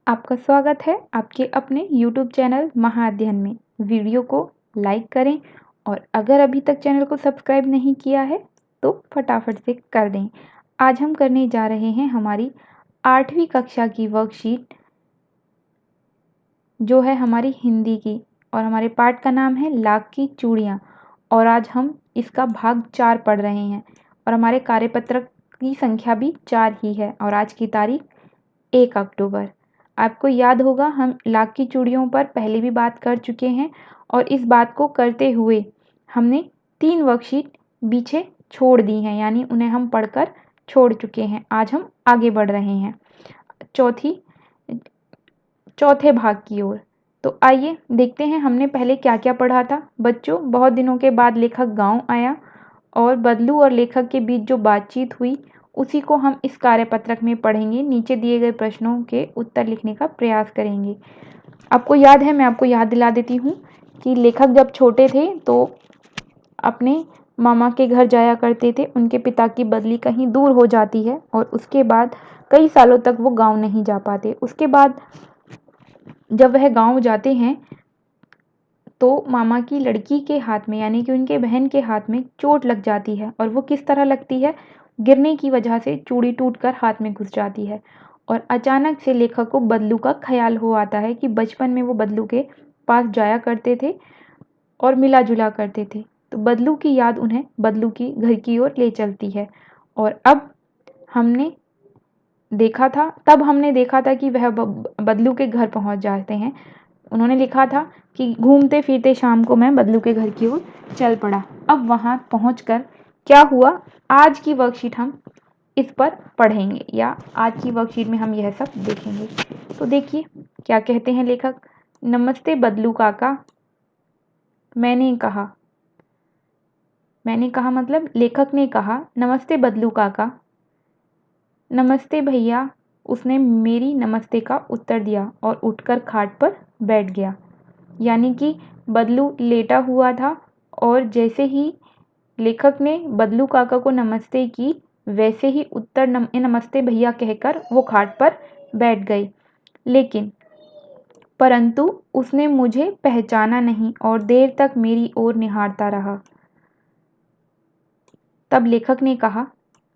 आपका स्वागत है आपके अपने YouTube चैनल महाअध्ययन में। वीडियो को लाइक करें और अगर अभी तक चैनल को सब्सक्राइब नहीं किया है तो फटाफट से कर दें। आज हम करने जा रहे हैं हमारी 8वीं कक्षा की वर्कशीट जो है हमारी हिंदी की और हमारे पाठ का नाम है लाख की चूड़ियाँ और आज हम इसका भाग 4 पढ़ रहे हैं और हमारे कार्यपत्रक की संख्या भी 4 ही है और आज की तारीख 1 अक्टूबर। आपको याद होगा हम लाख की चूड़ियों पर पहले भी बात कर चुके हैं और इस बात को करते हुए हमने 3 वर्कशीट पीछे छोड़ दी हैं, यानी उन्हें हम पढ़कर छोड़ चुके हैं। आज हम आगे बढ़ रहे हैं चौथे भाग की ओर। तो आइए देखते हैं हमने पहले क्या क्या पढ़ा था। बच्चों, बहुत दिनों के बाद लेखक गांव आया और बदलू और लेखक के बीच जो बातचीत हुई उसी को हम इस कार्यपत्रक में पढ़ेंगे। नीचे दिए गए प्रश्नों के उत्तर लिखने का प्रयास करेंगे। आपको याद है, मैं आपको याद दिला देती हूँ कि लेखक जब छोटे थे तो अपने मामा के घर जाया करते थे। उनके पिता की बदली कहीं दूर हो जाती है और उसके बाद कई सालों तक वो गांव नहीं जा पाते। उसके बाद जब वह गांव जाते हैं तो मामा की लड़की के हाथ में, यानी कि उनके बहन के हाथ में चोट लग जाती है और वो किस तरह लगती है, गिरने की वजह से चूड़ी टूटकर हाथ में घुस जाती है। और अचानक से लेखक को बदलू का ख्याल हो आता है कि बचपन में वो बदलू के पास जाया करते थे और मिला जुला करते थे। तो बदलू की याद उन्हें बदलू की घर की ओर ले चलती है और तब हमने देखा था कि वह बदलू के घर पहुंच जाते हैं। उन्होंने लिखा था कि घूमते फिरते शाम को मैं बदलू के घर की ओर चल पड़ा। अब वहां पहुंचकर क्या हुआ, आज की वर्कशीट हम इस पर पढ़ेंगे या आज की वर्कशीट में हम यह सब देखेंगे। तो देखिए क्या कहते हैं लेखक। नमस्ते बदलू काका, मैंने कहा मतलब लेखक ने कहा, नमस्ते बदलू काका। नमस्ते भैया, उसने मेरी नमस्ते का उत्तर दिया और उठकर खाट पर बैठ गया। यानी कि बदलू लेटा हुआ था और जैसे ही लेखक ने बदलू काका को नमस्ते की वैसे ही उत्तर नमस्ते भैया कहकर वो खाट पर बैठ गई। परंतु उसने मुझे पहचाना नहीं और देर तक मेरी ओर निहारता रहा। तब लेखक ने कहा,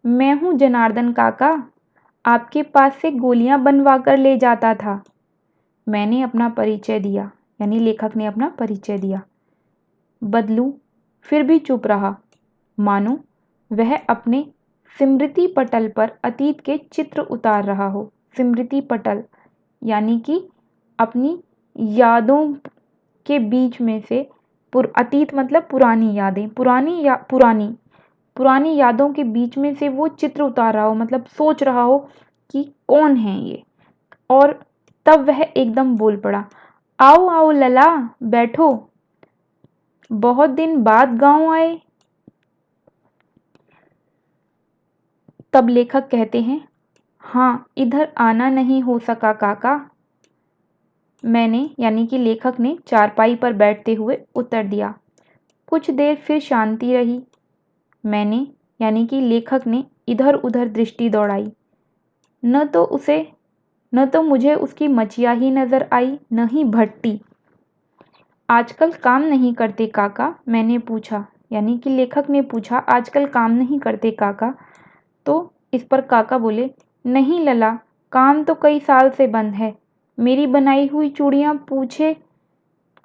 मैं हूँ जनार्दन काका, आपके पास से गोलियां बनवा कर ले जाता था। मैंने अपना परिचय दिया, यानी लेखक ने अपना परिचय दिया। बदलू फिर भी चुप रहा, मानो वह अपने स्मृति पटल पर अतीत के चित्र उतार रहा हो। स्मृति पटल यानी कि अपनी यादों के बीच में से अतीत मतलब पुरानी यादें, पुरानी यादों के बीच में से वो चित्र उतार रहा हो, मतलब सोच रहा हो कि कौन है ये। और तब वह एकदम बोल पड़ा, आओ आओ लला, बैठो, बहुत दिन बाद गांव आए। तब लेखक कहते हैं, हाँ, इधर आना नहीं हो सका काका। मैंने, यानी कि लेखक ने चारपाई पर बैठते हुए उत्तर दिया। कुछ देर फिर शांति रही। मैंने, यानी कि लेखक ने इधर उधर दृष्टि दौड़ाई। न तो मुझे उसकी मचिया ही नजर आई, न ही भट्टी। आजकल काम नहीं करते काका, मैंने पूछा, यानी कि लेखक ने पूछा, आजकल काम नहीं करते काका। तो इस पर काका बोले, नहीं लला, काम तो कई साल से बंद है। मेरी बनाई हुई चूड़ियां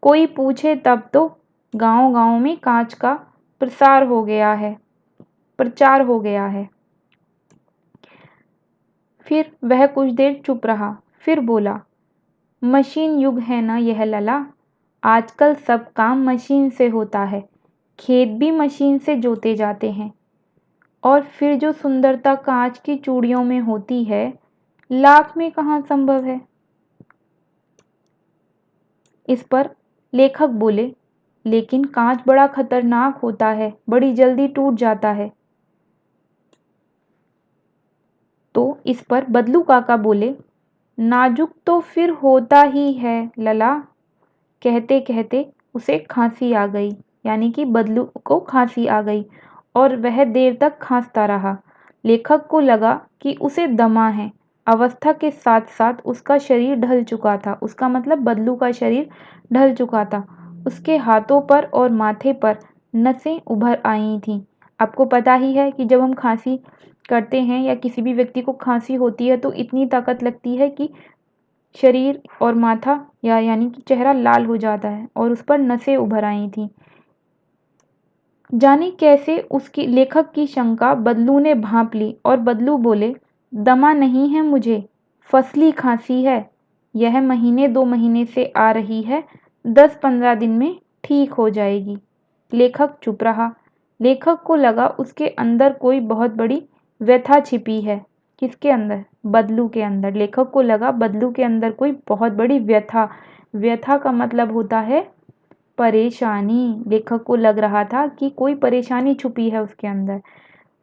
कोई पूछे तब तो गांव गांव में कांच का प्रचार हो गया है। फिर वह कुछ देर चुप रहा, फिर बोला, मशीन युग है ना यह लला, आजकल सब काम मशीन से होता है, खेत भी मशीन से जोते जाते हैं। और फिर जो सुंदरता कांच की चूड़ियों में होती है, लाख में कहाँ संभव है। इस पर लेखक बोले, लेकिन कांच बड़ा खतरनाक होता है, बड़ी जल्दी टूट जाता है। तो इस पर बदलू काका बोले, नाजुक तो फिर होता ही है लला। कहते कहते उसे खांसी आ गई, यानी कि बदलू को खांसी आ गई और वह देर तक खांसता रहा। लेखक को लगा कि उसे दमा है अवस्था के साथ साथ उसका शरीर ढल चुका था। उसका मतलब बदलू का शरीर ढल चुका था। उसके हाथों पर और माथे पर नसें उभर आई थीं। आपको पता ही है कि जब हम खांसी करते हैं या किसी भी व्यक्ति को खांसी होती है तो इतनी ताकत लगती है कि शरीर और माथा या यानी कि चेहरा लाल हो जाता है और उस पर नसें उभर आई थीं। जाने कैसे उसकी लेखक की शंका बदलू ने भांप ली और बदलू बोले, दमा नहीं है मुझे, फसली खांसी है। यह महीने 2 महीने से आ रही है, 10-15 दिन में ठीक हो जाएगी। लेखक चुप रहा। लेखक को लगा उसके अंदर कोई बहुत बड़ी व्यथा छिपी है। किसके अंदर? बदलू के अंदर। लेखक को लगा बदलू के अंदर कोई बहुत बड़ी व्यथा। व्यथा का मतलब होता है परेशानी। लेखक को लग रहा था कि कोई परेशानी छुपी है उसके अंदर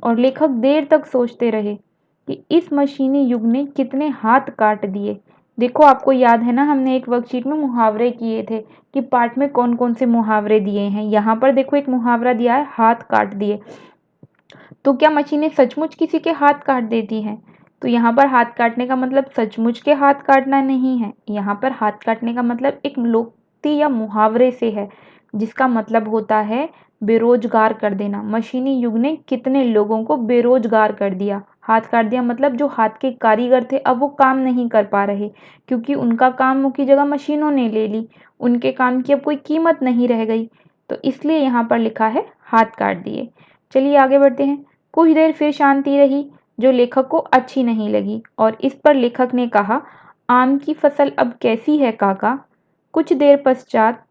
और लेखक देर तक सोचते रहे कि इस मशीनी युग ने कितने हाथ काट दिए। देखो, आपको याद है ना, हमने एक वर्कशीट में मुहावरे किए थे कि पाठ में कौन कौन से मुहावरे दिए हैं। यहाँ पर देखो एक मुहावरा दिया है, हाथ काट दिए। तो क्या मशीनें सचमुच किसी के हाथ काट देती हैं? तो यहाँ पर हाथ काटने का मतलब सचमुच के हाथ काटना नहीं है। यहाँ पर हाथ काटने का मतलब एक लोकोक्ति या मुहावरे से है, जिसका मतलब होता है बेरोजगार कर देना। मशीनी युग ने कितने लोगों को बेरोजगार कर दिया। हाथ काट दिया मतलब जो हाथ के कारीगर थे अब वो काम नहीं कर पा रहे, क्योंकि उनका काम की जगह मशीनों ने ले ली। उनके काम की अब कोई कीमत नहीं रह गई। तो इसलिए यहाँ पर लिखा है हाथ काट दिए। चलिए आगे बढ़ते हैं। कुछ देर फिर शांति रही, जो लेखक को अच्छी नहीं लगी, और इस पर लेखक ने कहा, आम की फसल अब कैसी है काका? कुछ देर पश्चात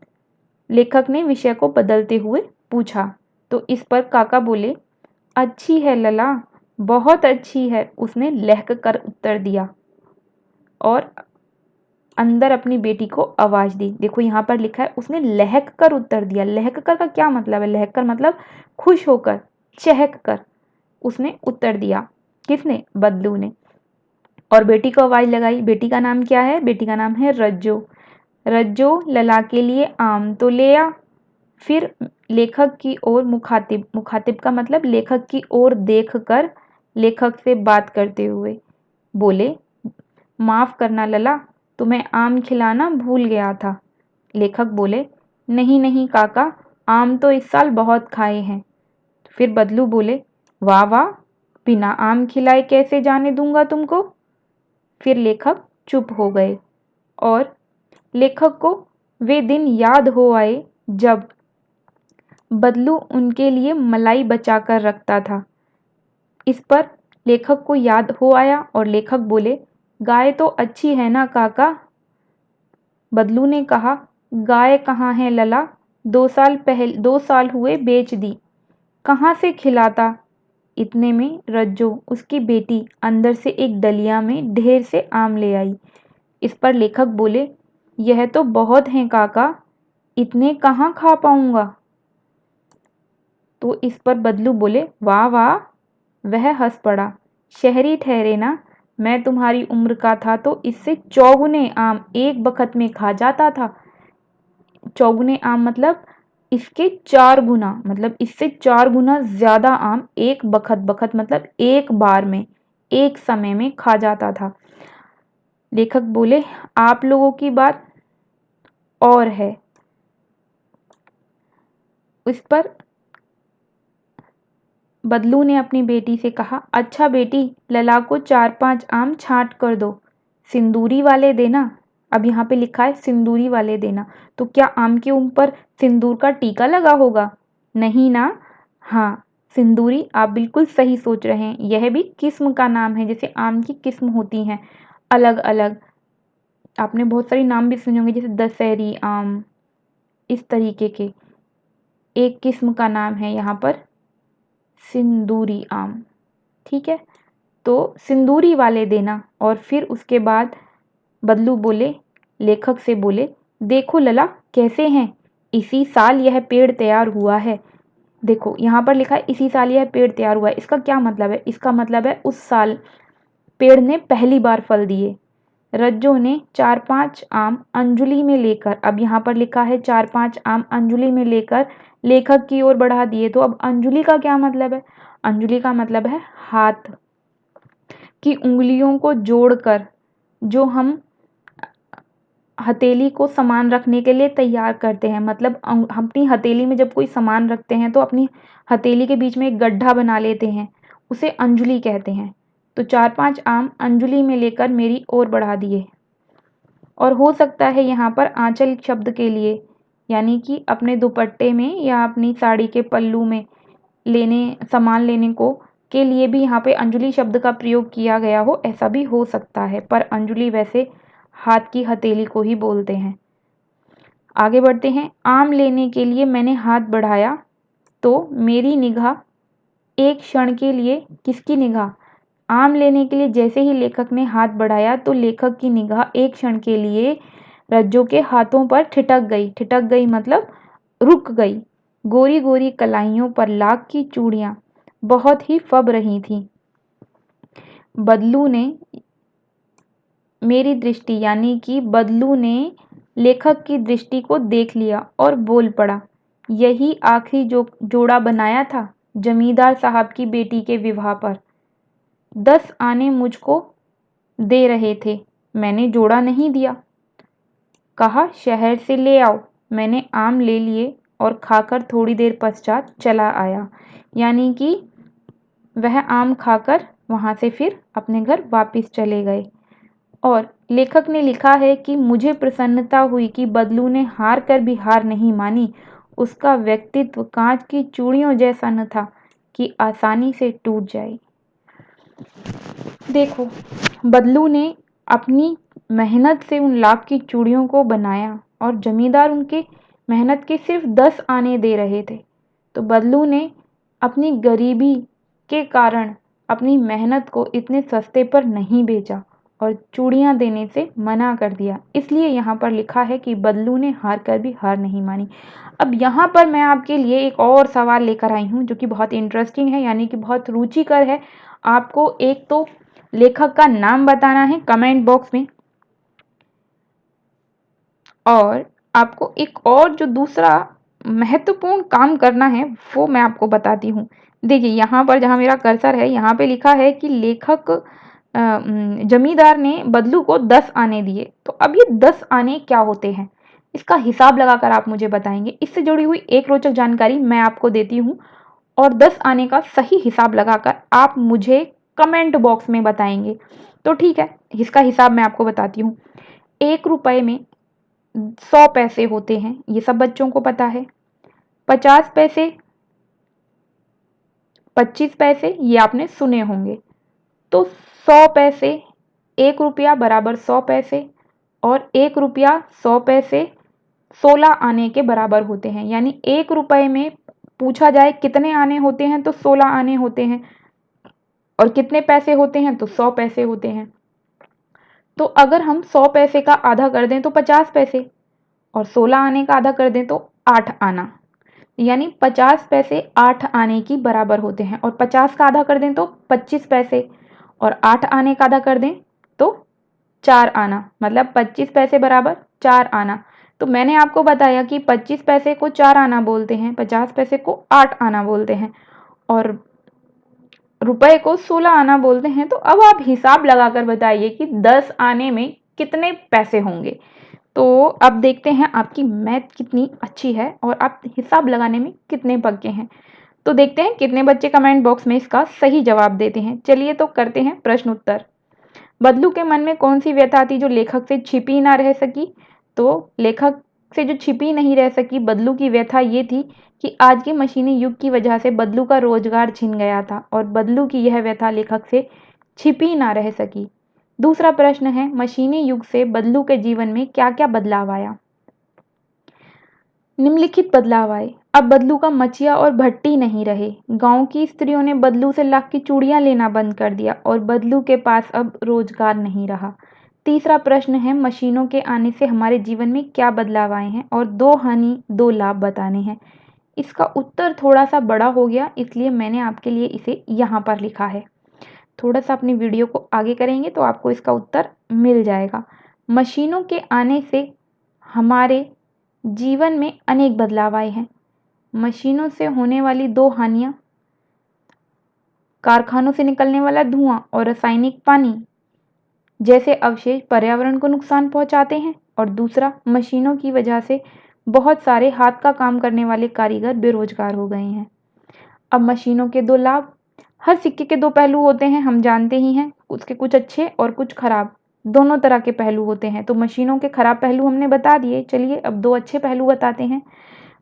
लेखक ने विषय को बदलते हुए पूछा। तो इस पर काका बोले, अच्छी है लला, बहुत अच्छी है। उसने लहक कर उत्तर दिया और अंदर अपनी बेटी को आवाज दी। देखो यहाँ पर लिखा है उसने लहक कर उत्तर दिया। लहक कर का क्या मतलब है? लहक कर मतलब खुश होकर, चहक कर उसने उत्तर दिया। किसने? बदलू ने। और बेटी को आवाज लगाई। बेटी का नाम क्या है? बेटी का नाम है रज्जो। रज्जो, लला के लिए आम तो ले आ। फिर लेखक की ओर मुखातिब, मुखातिब का मतलब लेखक की ओर देख कर लेखक से बात करते हुए बोले, माफ करना लला, तुम्हें आम खिलाना भूल गया था। लेखक बोले, नहीं नहीं काका, आम तो इस साल बहुत खाए हैं। फिर बदलू बोले, वाह वाह, बिना आम खिलाए कैसे जाने दूंगा तुमको। फिर लेखक चुप हो गए और लेखक को वे दिन याद हो आए जब बदलू उनके लिए मलाई बचाकर रखता था। इस पर लेखक को याद हो आया और लेखक बोले, गाय तो अच्छी है ना काका? बदलू ने कहा, गाय कहाँ है लला, 2 साल हुए बेच दी, कहाँ से खिलाता। इतने में रज्जो, उसकी बेटी, अंदर से एक डलिया में ढेर से आम ले आई। इस पर लेखक बोले, यह तो बहुत हैं काका, इतने कहाँ खा पाऊंगा। तो इस पर बदलू बोले, वाह वाह। वह हंस पड़ा, शहरी ठहरे ना, मैं तुम्हारी उम्र का था तो इससे चौगुने आम एक बखत में खा जाता था। चौगुने आम मतलब इसके 4 गुना, मतलब इससे 4 गुना ज्यादा आम एक बखत, बखत मतलब एक बार में, एक समय में खा जाता था। लेखक बोले, आप लोगों की बात और है। इस पर बदलू ने अपनी बेटी से कहा, अच्छा बेटी, लला को 4-5 आम छांट कर दो, सिंदूरी वाले देना। अब यहाँ पे लिखा है सिंदूरी वाले देना, तो क्या आम के ऊपर सिंदूर का टीका लगा होगा? नहीं ना। हाँ, सिंदूरी, आप बिल्कुल सही सोच रहे हैं। यह भी किस्म का नाम है, जैसे आम की किस्म होती हैं अलग अलग। आपने बहुत सारे नाम भी सुने होंगे, जैसे दशहरी आम, इस तरीके के। एक किस्म का नाम है यहाँ पर सिंदूरी आम। ठीक है, तो सिंदूरी वाले देना। और फिर उसके बाद बदलू बोले, लेखक से बोले, देखो लला कैसे हैं, इसी साल यह पेड़ तैयार हुआ है। देखो यहाँ पर लिखा है इसी साल यह पेड़ तैयार हुआ है। इसका क्या मतलब है? इसका मतलब है उस साल पेड़ ने पहली बार फल दिए। रज्जो ने 4-5 आम अंजुली में लेकर, अब यहाँ पर लिखा है 4-5 आम अंजुली में लेकर लेखक की ओर बढ़ा दिए। तो अब अंजुली का क्या मतलब है? अंजुली का मतलब है हाथ। की उंगलियों को जोड़कर जो हम हथेली को समान रखने के लिए तैयार करते हैं, मतलब हम अपनी हथेली में जब कोई सामान रखते हैं तो अपनी हथेली के बीच में एक गड्ढा बना लेते हैं, उसे अंजुली कहते हैं। तो 4-5 आम अंजुली में लेकर मेरी ओर बढ़ा दिए। और हो सकता है यहाँ पर आंचल शब्द के लिए, यानी कि अपने दुपट्टे में या अपनी साड़ी के पल्लू में सामान लेने को के लिए भी यहाँ पे अंजुली शब्द का प्रयोग किया गया हो, ऐसा भी हो सकता है। पर अंजुली वैसे हाथ की हथेली को ही बोलते हैं। आगे बढ़ते हैं। आम लेने के लिए मैंने हाथ बढ़ाया तो मेरी निगाह एक क्षण के लिए, किसकी निगाह? आम लेने के लिए जैसे ही लेखक ने हाथ बढ़ाया तो लेखक की निगाह एक क्षण के लिए रज्जो के हाथों पर ठिठक गई। ठिठक गई मतलब रुक गई। गोरी गोरी कलाइयों पर लाख की चूड़ियां बहुत ही फब रही थीं। बदलू ने मेरी दृष्टि, यानी कि बदलू ने लेखक की दृष्टि को देख लिया और बोल पड़ा, यही आखिरी जो जोड़ा बनाया था जमींदार साहब की बेटी के विवाह पर। 10 आने मुझको दे रहे थे, मैंने जोड़ा नहीं दिया। कहा शहर से ले आओ। मैंने आम ले लिए और खाकर थोड़ी देर पश्चात चला आया। यानी कि वह आम खाकर वहाँ से फिर अपने घर वापस चले गए। और लेखक ने लिखा है कि मुझे प्रसन्नता हुई कि बदलू ने हार कर भी हार नहीं मानी। उसका व्यक्तित्व कांच की चूड़ियों जैसा न था कि आसानी से टूट जाए। देखो, बदलू ने अपनी मेहनत से उन लाख की चूड़ियों को बनाया और जमींदार उनके मेहनत के सिर्फ 10 आने दे रहे थे। तो बदलू ने अपनी गरीबी के कारण अपनी मेहनत को इतने सस्ते पर नहीं बेचा और चूड़ियां देने से मना कर दिया। इसलिए यहाँ पर लिखा है कि बदलू ने हार कर भी हार नहीं मानी। अब यहाँ पर मैं आपके लिए एक और सवाल लेकर आई हूँ जो कि बहुत इंटरेस्टिंग है, यानी कि बहुत रुचिकर है। आपको एक तो लेखक का नाम बताना है कमेंट बॉक्स में, और आपको एक और जो दूसरा महत्वपूर्ण काम करना है वो मैं आपको बताती हूँ। देखिए यहाँ पर जहाँ मेरा कर्सर है यहाँ पे लिखा है कि लेखक जमींदार ने बदलू को 10 आने दिए। तो अब ये 10 आने क्या होते हैं, इसका हिसाब लगाकर आप मुझे बताएंगे। इससे जुड़ी हुई एक रोचक जानकारी मैं आपको देती हूँ और 10 आने का सही हिसाब लगाकर आप मुझे कमेंट बॉक्स में बताएंगे। तो ठीक है, इसका हिसाब मैं आपको बताती हूँ। 1 रुपए में 100 पैसे होते हैं, ये सब बच्चों को पता है। 50 पैसे, 25 पैसे, ये आपने सुने होंगे। तो 100 पैसे, 1 रुपया बराबर 100 पैसे, और 1 रुपया 100 पैसे 16 आने के बराबर होते हैं। यानी 1 रुपए में पूछा जाए कितने आने होते हैं तो 16 आने होते हैं, और कितने पैसे होते हैं तो 100 पैसे होते हैं। तो अगर हम 100 पैसे का आधा कर दें तो 50 पैसे, और 16 आने का आधा कर दें तो 8 आना, यानी 50 पैसे 8 आने की बराबर होते हैं। और 50 का आधा कर दें तो 25 पैसे, और 8 आने का आधा कर दें तो 4 आना, मतलब 25 पैसे बराबर 4 आना। तो मैंने आपको बताया कि 25 पैसे को 4 आना बोलते हैं, 50 पैसे को 8 आना बोलते हैं, और रुपए को 16 आना बोलते हैं। तो अब आप हिसाब लगाकर बताइए कि 10 आने में कितने पैसे होंगे। तो अब देखते हैं आपकी मैथ कितनी अच्छी है और आप हिसाब लगाने में कितने पक्के हैं। तो देखते हैं कितने बच्चे कमेंट बॉक्स में इसका सही जवाब देते हैं। चलिए तो करते हैं प्रश्न उत्तर। बदलू के मन में कौन सी व्यथा थी जो लेखक से छिपी ना रह सकी? तो लेखक से जो छिपी नहीं रह सकी बदलू की व्यथा ये थी कि आज के मशीनी युग की वजह से बदलू का रोजगार छिन गया था, और बदलू की यह व्यथा लेखक से छिपी ना रह सकी। दूसरा प्रश्न है, मशीनी युग से बदलू के जीवन में क्या क्या बदलाव आया? निम्नलिखित बदलाव आए। अब बदलू का मचिया और भट्टी नहीं रहे। गांव की स्त्रियों ने बदलू से लाख की चूड़ियां लेना बंद कर दिया और बदलू के पास अब रोजगार नहीं रहा। तीसरा प्रश्न है, मशीनों के आने से हमारे जीवन में क्या बदलाव आए हैं, और 2 हानि 2 लाभ बताने हैं। इसका उत्तर थोड़ा सा बड़ा हो गया, इसलिए मैंने आपके लिए इसे यहाँ पर लिखा है। थोड़ा सा अपनी वीडियो को आगे करेंगे तो आपको इसका उत्तर मिल जाएगा। मशीनों के आने से हमारे जीवन में अनेक बदलाव आए हैं। मशीनों से होने वाली 2 हानियाँ कारखानों से निकलने वाला धुआं और रासायनिक पानी जैसे अवशेष पर्यावरण को नुकसान पहुंचाते हैं। और दूसरा, मशीनों की वजह से बहुत सारे हाथ का काम करने वाले कारीगर बेरोजगार हो गए हैं। अब मशीनों के दो लाभ। हर सिक्के के दो पहलू होते हैं, हम जानते ही हैं। उसके कुछ अच्छे और कुछ खराब, दोनों तरह के पहलू होते हैं। तो मशीनों के खराब पहलू हमने बता दिए, चलिए अब दो अच्छे पहलू बताते हैं।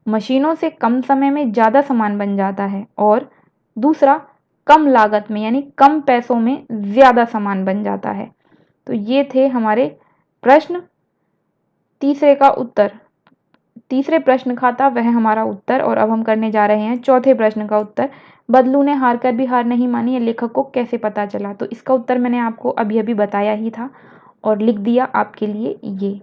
मशीनों से कम समय में ज़्यादा सामान बन जाता है, और दूसरा, कम लागत में यानी कम पैसों में ज़्यादा सामान बन जाता है। तो ये थे हमारे प्रश्न। तीसरे का उत्तर, तीसरे प्रश्न का था वह हमारा उत्तर। और अब हम करने जा रहे हैं चौथे प्रश्न का उत्तर। बदलू ने हार कर भी हार नहीं मानी, ये लेखक को कैसे पता चला? तो इसका उत्तर मैंने आपको अभी अभी बताया ही था और लिख दिया आपके लिए ये।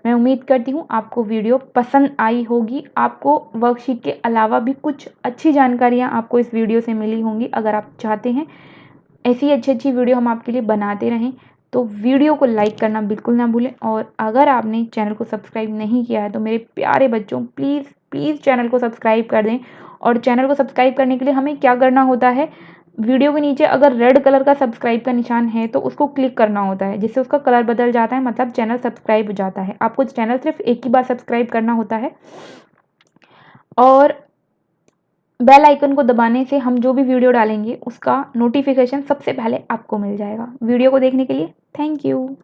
मैं उम्मीद करती हूँ आपको वीडियो पसंद आई होगी। आपको वर्कशीट के अलावा भी कुछ अच्छी जानकारियाँ आपको इस वीडियो से मिली होंगी। अगर आप चाहते हैं ऐसी अच्छी अच्छी वीडियो हम आपके लिए बनाते रहें, तो वीडियो को लाइक करना बिल्कुल ना भूलें। और अगर आपने चैनल को सब्सक्राइब नहीं किया है तो मेरे प्यारे बच्चों, प्लीज़ प्लीज़ चैनल को सब्सक्राइब कर दें। और चैनल को सब्सक्राइब करने के लिए हमें क्या करना होता है, वीडियो के नीचे अगर रेड कलर का सब्सक्राइब का निशान है तो उसको क्लिक करना होता है, जिससे उसका कलर बदल जाता है, मतलब चैनल सब्सक्राइब हो जाता है। आपको चैनल सिर्फ एक ही बार सब्सक्राइब करना होता है, और बेल आइकन को दबाने से हम जो भी वीडियो डालेंगे उसका नोटिफिकेशन सबसे पहले आपको मिल जाएगा। वीडियो को देखने के लिए थैंक यू।